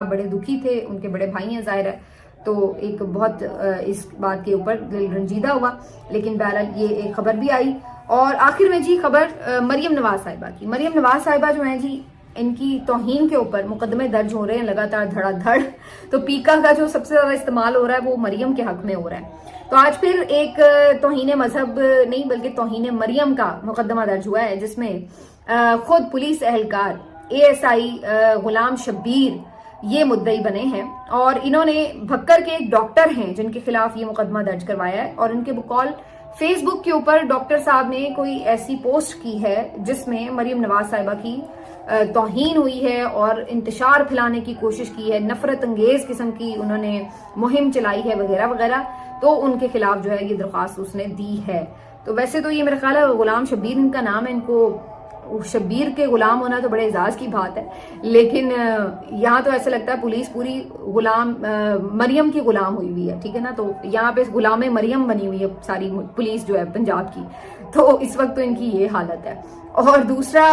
بڑے دکھی تھے، ان کے بڑے بھائی ہیں ظاہر ہے، تو ایک بہت اس بات کے اوپر دل رنجیدہ ہوا، لیکن بہرحال یہ ایک خبر بھی آئی۔ اور آخر میں جی خبر مریم نواز صاحبہ کی۔ مریم نواز صاحبہ جو ہیں جی، ان کی توہین کے اوپر مقدمے درج ہو رہے ہیں لگاتار دھڑا دھڑ، تو پیکا کا جو سب سے زیادہ استعمال ہو رہا ہے وہ مریم کے حق میں ہو رہا ہے۔ تو آج پھر ایک توہین مذہب نہیں بلکہ توہین مریم کا مقدمہ درج ہوا ہے، جس میں خود پولیس اہلکار ASI غلام شبیر یہ مدعی بنے ہیں، اور انہوں نے بھکر کے ایک ڈاکٹر ہیں جن کے خلاف یہ مقدمہ درج کروایا ہے، اور ان کے بقول فیس بک کے اوپر ڈاکٹر صاحب نے کوئی ایسی پوسٹ کی ہے جس میں مریم نواز صاحبہ کی توہین ہوئی ہے اور انتشار پھیلانے کی کوشش کی ہے، نفرت انگیز قسم کی انہوں نے مہم چلائی ہے وغیرہ وغیرہ، تو ان کے خلاف جو ہے یہ درخواست اس نے دی ہے۔ تو ویسے تو یہ میرا خیال ہے غلام شبیر ان کا نام ہے، ان کو شبیر کے غلام ہونا تو بڑے اعزاز کی بات ہے، لیکن یہاں تو ایسا لگتا ہے پولیس پوری غلام مریم کی غلام ہوئی ہوئی ہے، ٹھیک ہے نا، تو یہاں پہ غلام مریم بنی ہوئی ہے ساری پولیس جو ہے پنجاب کی، تو اس وقت تو ان کی یہ حالت ہے۔ اور دوسرا